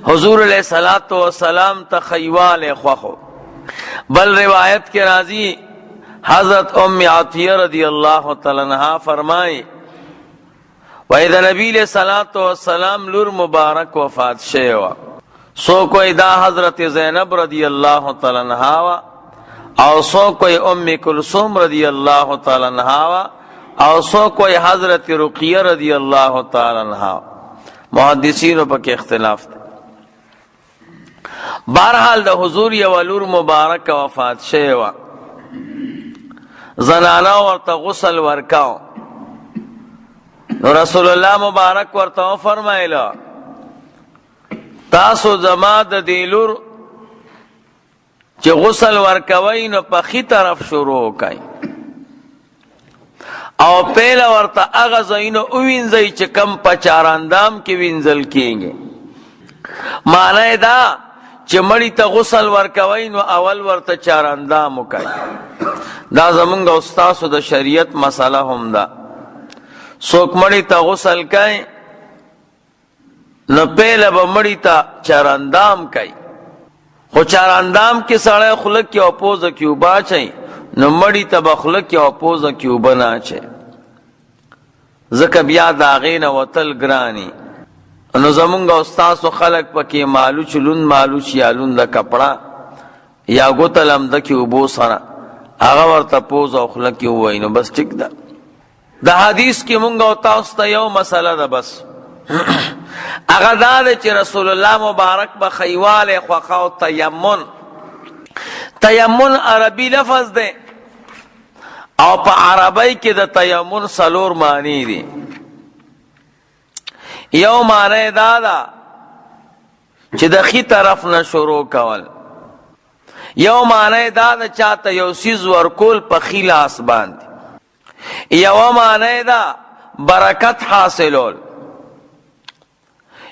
حضور علیہ الصلوۃ والسلام تخیوال خوخو. بل روایت کے راضی حضرت ام عطیہ رضی اللہ تعالی عنہا فرمائے وَإِذَا نبی علیہ الصلوۃ والسلام لور مبارک وفات شیوا سو کوئی دا حضرت زینب رضی اللہ تعالی عنہا او سو کوئی ام کلثوم رضی اللہ تعالی عنہا او سو کوئی حضرت رقیہ رضی اللہ تعالی عنہا. محدثینوں پر کے اختلاف تھا. بہرحال دا حضور یو لور مبارک وفات شیوا زنانا ورطا غسل ورکاو نو رسول اللہ مبارک ورطا فرمائلا تاسو زما د دې لور چې غسل ورکوي نو په خي طرف شروع کوي او پیله ورته هغه ځایونه ووینځئ چې کم په چاراندام کې وینځل کېږي. معنی دا چې مړي ته غسل ورکوي نو اول ورته چاراندام وکړي. دا زمونږ او ستاسو د شریعت مسله هم ده. څوک مړي ته غسل کوي نو پیله به مړي ته چاراندام کوي خو چاراندام کې سړی خوله کې او پوزه کې اوبه اچوي نو مړي ته به خوله کې او پوزه کې اوبه نه اچوي ځکه بیا د هغې نه وتل ګراني. نو زمونږ او ستاسو خلک پکې مالوچ لوند مالوچ یا لونده کپړه یا ګوته لمده کې اوبو سره هغه ورته پوزه او خوله کې ووایي نو بس ټیک ده. د حدیث کې مونږ او تاسو ته یو مسله ده بس هغه دا ده چې رسول الله مبارک به خیوال خوښه او تیمن عربي لفظ ده او په عربی کې د تیمن څلور معنی دي. یو معنی دا ده چې د خي طرف نه شروع کول. یو معنی دا ده چاته یو څیز ورکول په خي لاس باندې. یو معنی دا برکت حاصلول.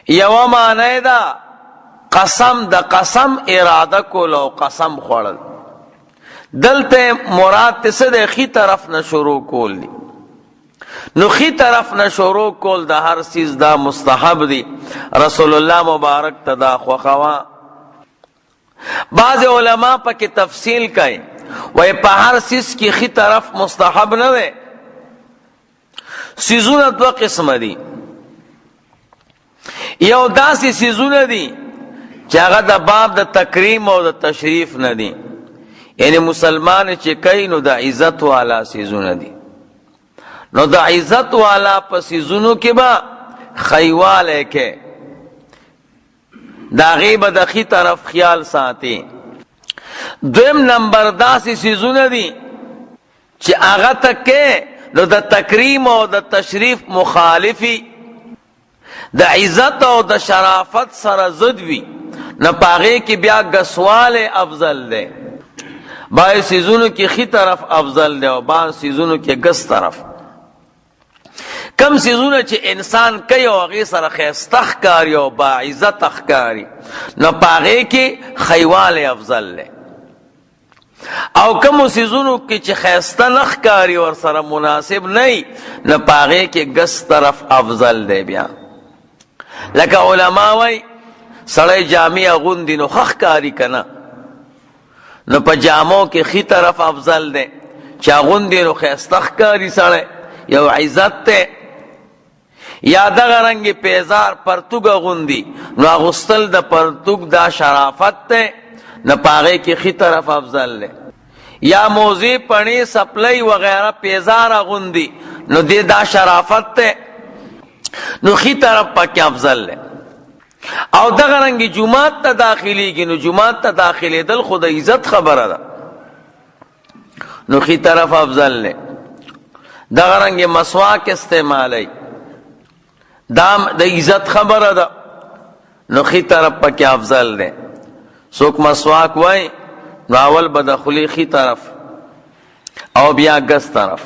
یو معنی دا قسم د قسم اراده کول او قسم خوړل. دلته مراد څه د خي طرف نه شروع کول دي. نو خي طرف نه شروع کول د هر چیز دا مستحب دي. رسول الله مبارک ته دا خوښوا. بعض علما پکې تفصیل کوي وای په هر چیز کې خي طرف مستحب نه دی. سیزونه دو قسم دي. یو داسې سیزونه دي چې هغه د باب د تکریم او د تشریف نه دي یعنی مسلمان چې کوي نو د عزت والا سیزونه دي. نو د عزت والا په سیزونو کې به خیواله کې د هغې به د خي طرف خیال ساتي. دویم نمبر داسې سیزونه دي چې هغه ته کې نو د تکریم او د تشریف مخالفي د عزت او د شرافت سره ضد وي نه په هغې کې بیا ګسواله افضل دی. بعض سیزونو کې خي طرف افضل دی او بعض سیزونو کې ګس طرف. کم سیزونه چې انسان کوي او هغې سره ښایسته ښکاري او باعزته ښکاري نو په هغې کې خیوالی افضل دی. او کمو سیزونو کې چې ښایسته نه ښکاري ورسره مناسب نه وي نو په هغې کې ګس طرف افضل دی. بیا لکه علما وای سړی جامې اغوندي نو ښه ښکاري که نه نو په جامو کې خي طرف افضل دی چې اغوندي نو ښایسته ښکاري سړی یو عزت دی. یا دغه رنګې پیزار پرتوګ اغوندي نو اغوستل د پرتوګ دا شرافت دی نو په هغې کې خي طرف افضل دی. یا موزې پڼې سپلی وغیره پیزار اغوندي نو دې دا شرافت دی نو خي طرف پکې افضل دی. او دغه رنګې جومات ته داخلیږي نو جومات ته داخلېدل خو د عزت خبره ده نو خي طرف افضل دی. دغه رنګې مسواک استعمالی دام د عزت خبره ده نو خي طرف پکې افضل دی. څوک مسواک وای نو اول به د خولې خي طرف او بیا ګس طرف.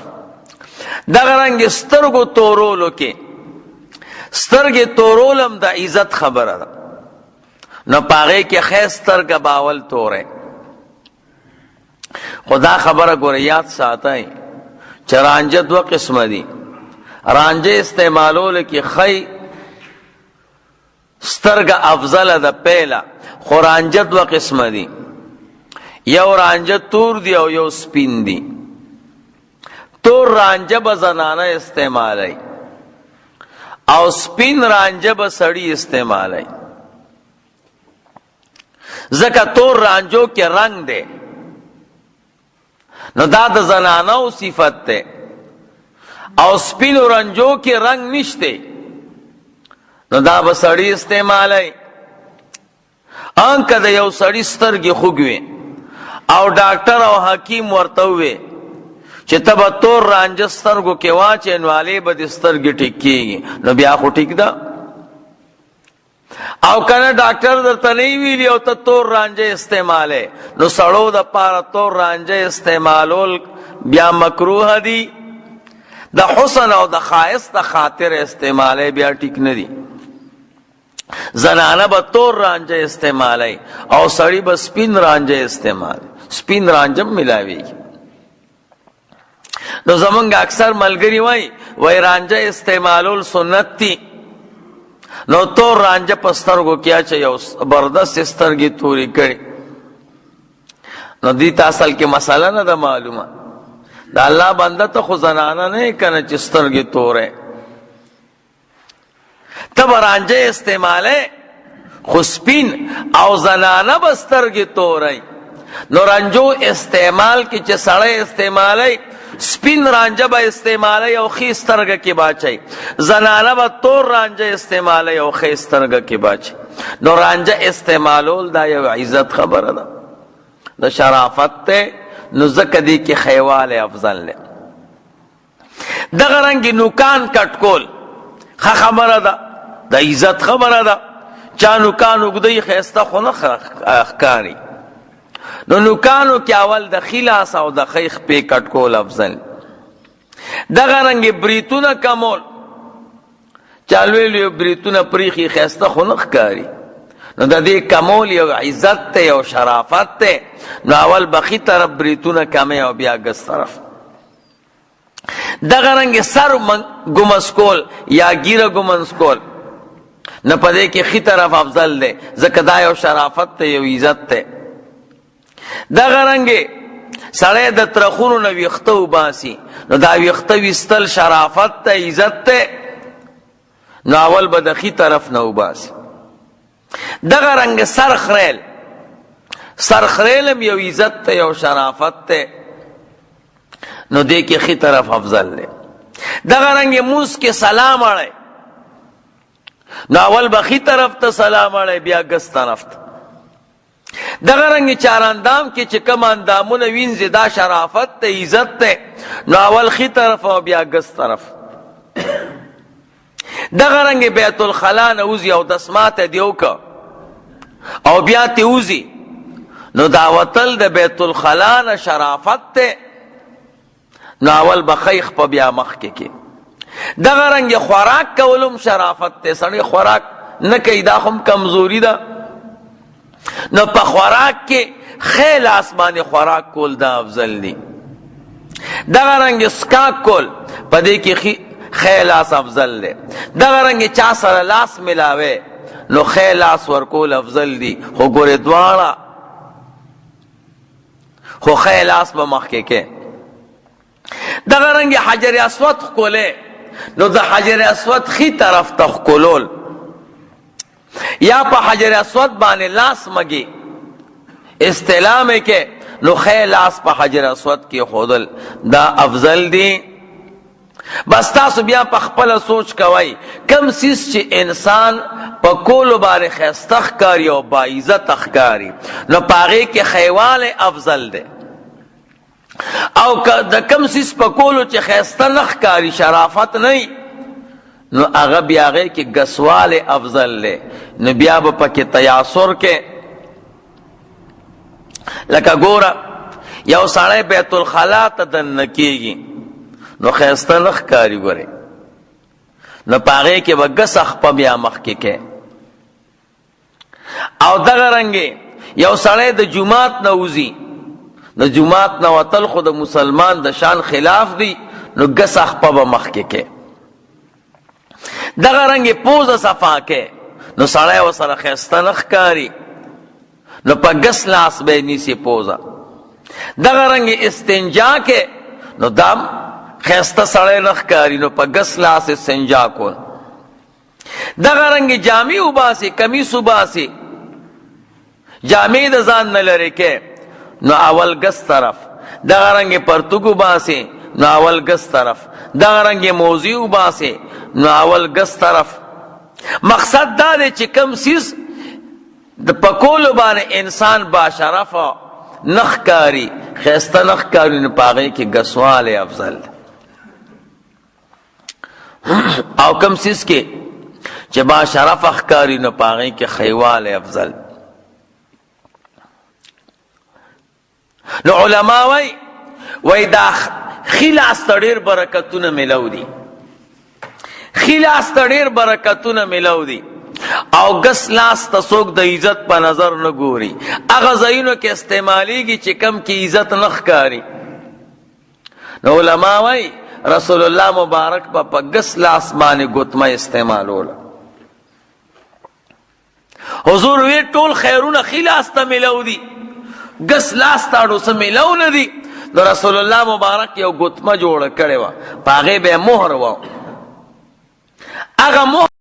دغه رنګې سترګو تورولو کې سترګې تورول هم د عزت خبره ده نو په هغې کې ښه سترګه به اول توری. خو دا خبره ګوره یاد ساتئ چې رانجه دوه قسمه دي. رانجه استعمالولو کې ښی سترګه افضل ده پیله، خو رانجه دوه قسمه دي، یو رانجه تور دی او یو سپین دی. تور رانجه به زنانه استعمالی او سپین رانجه به سړی استعمالی. ځکه تور رانجو کې رنگ دی، نو دا د زنانو صفت دی، او سپینو رنجو کې رنگ نشته، نو دا به سړی استعمالی. انکه د یو سړی سترګې خوږ وي او ډاکټر او حکیم ورته ووی چې ته به تور رانجه سترګو کې واچې نو هلې به دې سترګې ټیک کېږي، نو بیا خو ټیک ده. او کنه ډاکټر درته نه ویلي او ته تور رانجه استعمالی، نو سړو د پاره تور رانجه استعمالول بیا مکروه دی. د حسن او د ښایست د خاطر استعمالی بیا ټیک نه دی. زنانه به تور رانجه استعمالی او سړی به سپین رانجه استعمالی، سپین رانجه ملاویږي. نو زمونږ اکثر ملګری وای رانجه استعمالول سنت دی، نو تور رانجه په سترګو کې اچوي او زبردست سترګې تورې کړي. نو دې ته اصل کې مسله نه ده معلومه. د الله بنده ته خو زنانه نه کنه چې سترګې تورې، ته به رانجه استعمالی خو سپین او زنانه به سترګې تورې. نو رنجو استعمال کې چې سړی استعمالی سپین رانجه به استعمالی او خی سترګه کې باچي، زنانه به تور رانجه استعمالی او خی سترګه کې باچي. نو رانجه استعمالول دا یو عزت خبره ده، د شرافت ته. نو ځکه دی کې خیوال افضل ده. دغه رنګ نوکان کټ کول ښه خبره ده، د عزت خبره ده. چا نوکان اوږدی ښایسته خو نه ښکاري، نو نوکانو کې اول د ښي لاس او د ښی خپې کټ کول افضل. دغه رنګې بریتونه کمول، چا لوی لوی بریتونه پریښي ښایسته خو نه ښکاري، نو د دې کمول یو عزت ته یو شرافت ته. نو اول به ښي طرف بریتونه کمې او بیا ګس طرف. دغه رنګې سر ګمس کول یا ګیره ګمنس کول، نه په دې کې ښي طرف افضل دی، ځکه دا یو شرافت ته یو عزت ته. دغه رنګې سړی د ترخونو نه ویښته وباسي، نو دا ویښته ویستل شرافت ته عزت ته، نو اول به د ښي طرف نه وباسي. دغه رنګ سر خریل، سر خریل هم یو عزت ته یو شرافت ته، نو دې کې ښي طرف افضل دی. دغه رنګ مونځ کې سلام اړی، نو اول به ښي طرف ته سلام اړی بیا ګس طرف ته. دغه رنګ چاراندام کې چې کوم اندامونه وینځي دا شرافت ته عزت ته، نو اول ښي طرف او بیا ګس طرف. دغه رنګ بیت الخلا نه وځي او دسماته دې وکړه او بیا تې وځي، نو دا وتل د بیت الخلا نه شرافت ته، نو اول به ښی خپه بیا مخکې کې. دغه رنګ خوراک کولم شرافت ته، سړی خوراک نه کوي دا هم کمزوري ده، نو په خوراک کې ښی لاس باندې خوراک کول دا افضل دی. دغه رنګ سکاک کول په دې کې ښی لاس افضل دی. دغه رنګ چا سره لاس ملاوي، نو ښی لاس ورکول افضل دی، خو ګورې دواړه خو ښی لاس به مخکې کې. دغه رنګ حجر اسود ښکلی، نو د حجر اسود ښي طرف ته ښکلول یا په حجر اسود باندې لاس مګي استلام کې، نو ښی لاس په حجر اسود کې خودل دا افضل دی. بس تاسو بیا په خپله سوچ کوئ کم سیز چې انسان په کولو باندې ښایسته ښکاري او باعزته ښکاري، نو په هغې کې خیوالی افضل دی. او د کم سیز په کولو چې ښایسته نه ښکاري، شرافت نه، نو هغه بیا هغې کې ګسوالی افضل دی. نو بیا به پکې تیاسر کې، لکه ګوره یو سړی بیت الخلا ته دننه کېږي، نو ښایسته نه ښکاري ګورې، نو په هغې کې به ګسه خپه بیا مخکې کې. او دغه رنګې یو سړی د جومات نه وځي، د جومات نه وتل خو د مسلمان د شان خلاف دی، نو ګسه خپه به مخکې کې. دغه رنګې پوزه صفا کې، نو سړی ورسره ښایسته نه ښکاري، نو په ګس لاس به یې نیسي پوزه. دغه رنګ استنجا کې نو دام ښایسته سړی نه ښکاري، نو په ګس لاس استنجا کول. دغه رنګ جامې وباسي، کمیس وباسي، جامې د ځان نه لرې کې نو اول ګس طرف. دغه رنګ پرتوګ وباسي نو اول ګس طرف. دغه رنګ موزي وباسي نو اول ګس طرف. مقصد دا دی چې کم سیز د پکولو باندې انسان باشرفه نه ښکاري، ښایسته نه ښکاري، نو په هغې کې ګسوالی افضل دی. او کم سیز کې چې باشرفه ښکاري نو په هغې کې ښیوالی افضل. نو علما وای دا ښي لاس ته ډېر برکتونه میلو دي، ښي لاس ته ډېر برکتونه میلو دي. او ګس لاس ته څوک د عزت په نظر نه ګوري، هغه ځایونو کې استعمالیږي چې کم کې عزت نه ښکاري. نو علما وای رسول الله مبارک په ګس لاس باندې ګوتمه استعمالوله. حضور وی ټول خیرونه ښي لاس ته میلو دي، ګس لاس ته اړو څه میلو نه دي. نو رسول الله مبارک یو ګوتمه جوړه کړې وه، په هغې به یې مهر و. هغه مهر